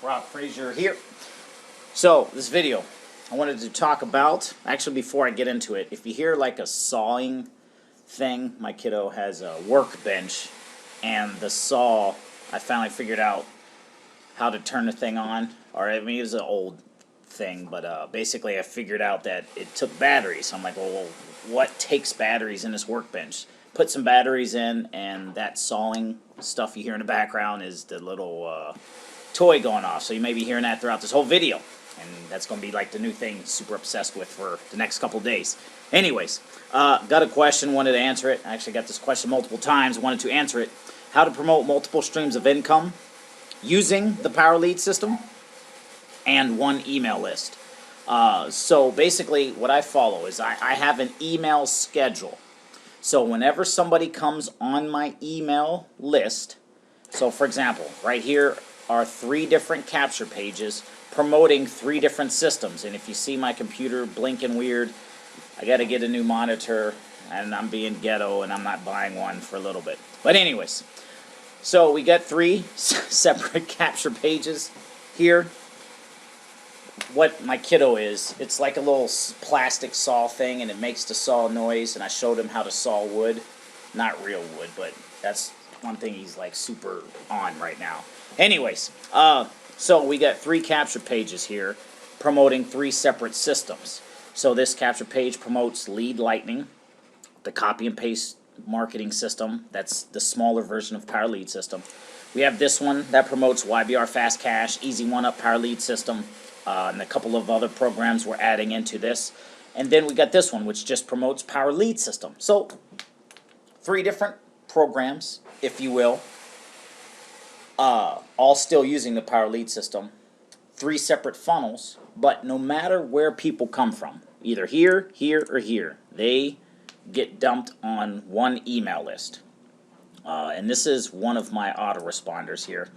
Rob Frazier here. So, this video, I wanted to talk about, actually before I get into it, if you hear like a sawing thing, my kiddo has a workbench, and the saw, I finally figured out how to turn the thing on, or I mean it was an old thing, but basically I figured out that it took batteries. So I'm like, well, what takes batteries in this workbench? Put some batteries in, and that sawing stuff you hear in the background is the little toy going off. So you may be hearing that throughout this whole video, and that's going to be like the new thing super obsessed with for the next couple days. Anyways, got a question, wanted to answer it. I actually got this question multiple times, wanted to answer it. How to promote multiple streams of income using the Power Lead system and one email list. So basically what I follow is I have an email schedule. So whenever somebody comes on my email list, so for example, right here are 3 different capture pages promoting 3 different systems. And if you see my computer blinking weird, I got to get a new monitor, and I'm being ghetto, and I'm not buying one for a little bit. But anyways, so we got 3 separate capture pages here. What my kiddo is, it's like a little plastic saw thing, and it makes the saw noise, and I showed him how to saw wood. Not real wood, but that's one thing he's like super on right now. Anyways, so we got 3 capture pages here promoting 3 separate systems. So this capture page promotes Lead Lightning, the copy and paste marketing system. That's the smaller version of Power Lead system. We have this one that promotes YBR Fast Cash, Easy One Up Power Lead system, and a couple of other programs we're adding into this. And then we got this one, which just promotes Power Lead system. So 3 different programs, if you will, all still using the Power Lead system. 3 separate funnels, but no matter where people come from, either here, here, or here, they get dumped on one email list. And this is one of my autoresponders here.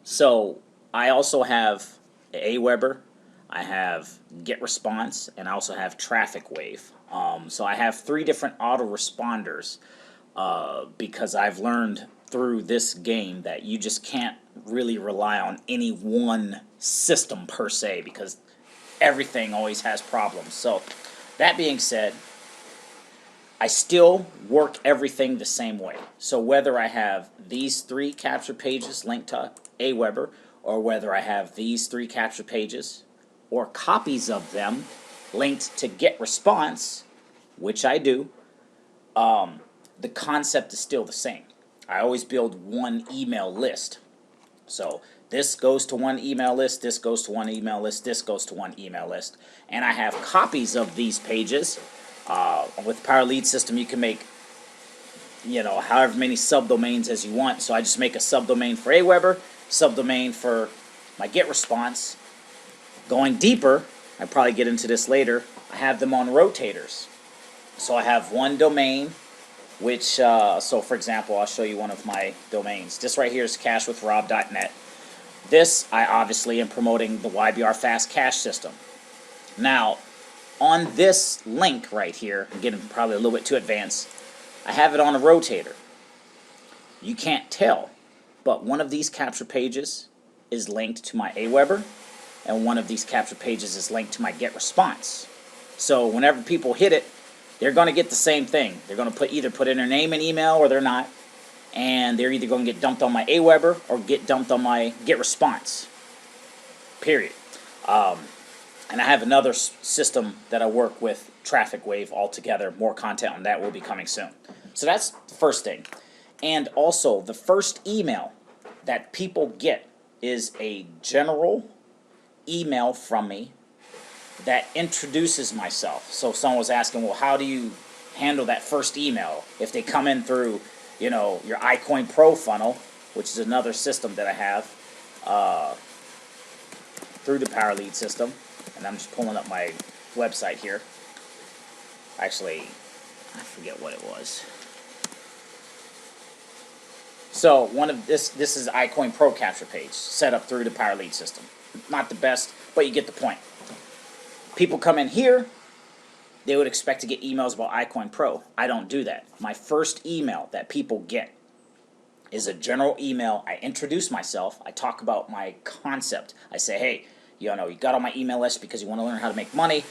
So I also have Aweber, I have GetResponse, and I also have TrafficWave. So I have 3 different autoresponders because I've learned through this game that you just can't really rely on any one system per se, because everything always has problems. So that being said, I still work everything the same way. So whether I have these 3 capture pages linked to Aweber, or whether I have these 3 capture pages or copies of them linked to GetResponse, which I do, the concept is still the same. I always build one email list. So this goes to one email list, this goes to one email list, this goes to one email list. And I have copies of these pages. With Power Lead system, you can make, however many subdomains as you want. So I just make a subdomain for Aweber, subdomain for my GetResponse. Going deeper, I probably get into this later, I have them on rotators. So I have one domain, which, so for example, I'll show you one of my domains. This right here is cashwithrob.net. This, I obviously am promoting the YBR Fast Cash system. Now, on this link right here, I'm getting probably a little bit too advanced, I have it on a rotator. You can't tell, but one of these capture pages is linked to my Aweber, and one of these capture pages is linked to my GetResponse. So whenever people hit it, they're going to get the same thing. They're going to either put in their name and email, or they're not, and they're either going to get dumped on my Aweber or get dumped on my GetResponse. Period. And I have another system that I work with, TrafficWave, altogether. More content on that will be coming soon. So that's the first thing. And also, the first email that people get is a general email from me that introduces myself. So someone was asking, well, how do you handle that first email if they come in through, your iCoin Pro funnel, which is another system that I have through the Power Lead system. And I'm just pulling up my website here. Actually, I forget what it was. So one of this is iCoin Pro capture page set up through the Power Lead system. Not the best, but you get the point. People come in here, they would expect to get emails about iCoin Pro. I don't do that. My first email that people get is a general email. I introduce myself. I talk about my concept. I say, hey, you got on my email list because you want to learn how to make money.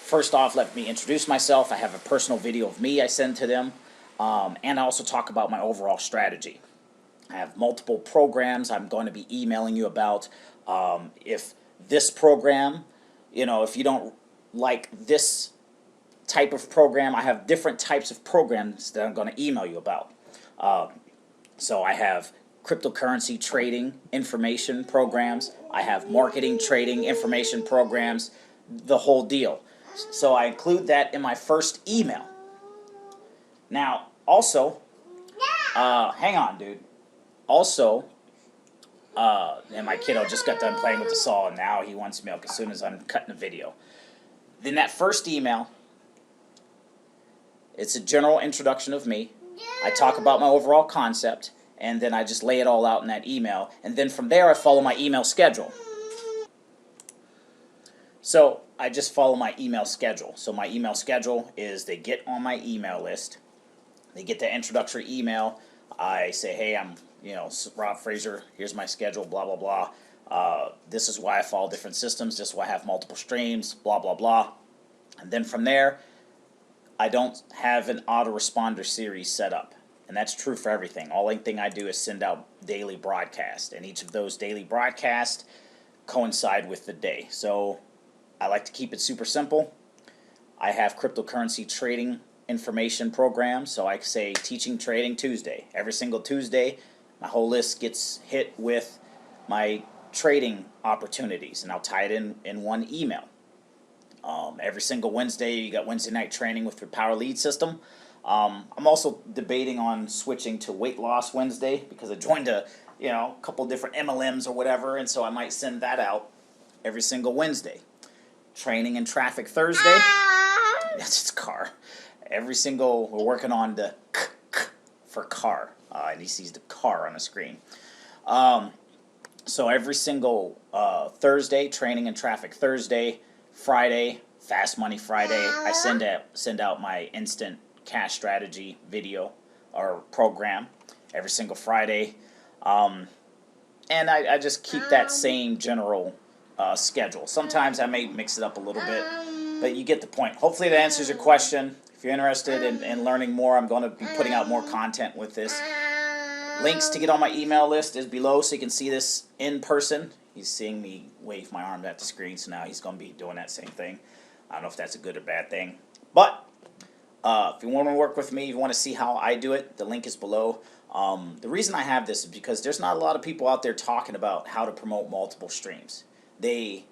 First off, let me introduce myself. I have a personal video of me I send to them. And I also talk about my overall strategy. I have multiple programs I'm going to be emailing you about. If this program, if you don't like this type of program, I have different types of programs that I'm going to email you about. So I have cryptocurrency trading information programs. I have marketing trading information programs, the whole deal. So I include that in my first email. Now, also, hang on, dude. Also, and my kiddo just got done playing with the saw, and now he wants milk as soon as I'm cutting the video. In that first email, it's a general introduction of me. I talk about my overall concept, and then I just lay it all out in that email. And then from there, I follow my email schedule. So I just follow my email schedule. So my email schedule is they get on my email list. They get the introductory email. I say, hey, I'm Rob Fraser. Here's my schedule, blah, blah, blah. This is why I follow different systems. This is why I have multiple streams, blah, blah, blah. And then from there, I don't have an autoresponder series set up. And that's true for everything. Only thing I do is send out daily broadcasts. And each of those daily broadcasts coincide with the day. So I like to keep it super simple. I have cryptocurrency trading information programs. So I say Teaching Trading Tuesday. Every single Tuesday, my whole list gets hit with my trading opportunities. And I'll tie it in one email. Every single Wednesday, you got Wednesday night training with your Power Lead system. I'm also debating on switching to Weight Loss Wednesday because I joined a couple different MLMs or whatever, and so I might send that out every single Wednesday. Training and Traffic Thursday. That's its car. We're working on the for car, and he sees the car on the screen. So every single Thursday, Training and Traffic Thursday. Friday, Fast Money Friday, I send out my instant cash strategy video or program every single Friday. And I just keep that same general schedule. Sometimes I may mix it up a little bit, but you get the point. Hopefully that answers your question. If you're interested in learning more, I'm going to be putting out more content with this. Links to get on my email list is below so you can see this in person. He's seeing me wave my arm at the screen, so now he's going to be doing that same thing. I don't know if that's a good or bad thing. But if you want to work with me, if you want to see how I do it, the link is below. The reason I have this is because there's not a lot of people out there talking about how to promote multiple streams. They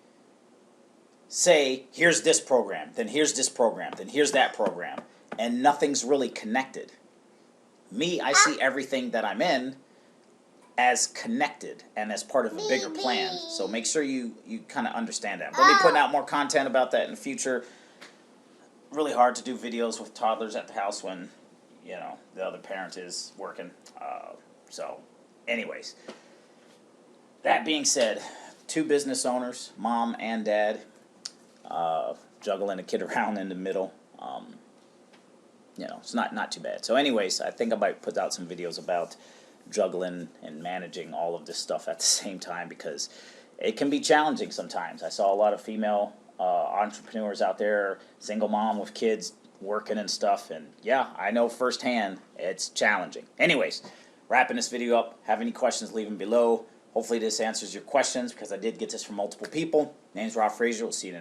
say, here's this program, then here's this program, then here's that program, and nothing's really connected. Me, I see everything that I'm in as connected and as part of a bigger plan. So make sure you kind of understand that. I'm going to be putting out more content about that in the future. Really hard to do videos with toddlers at the house when, the other parent is working. So anyways, that being said, 2 business owners, mom and dad, juggling a kid around in the middle. It's not too bad. So anyways, I think I might put out some videos about juggling and managing all of this stuff at the same time because it can be challenging sometimes. I saw a lot of female entrepreneurs out there, single mom with kids working and stuff, and yeah, I know firsthand it's challenging. Anyways, wrapping this video up. Have any questions, leave them below. Hopefully this answers your questions because I did get this from multiple people. Name's Rob Fraser. We'll see you in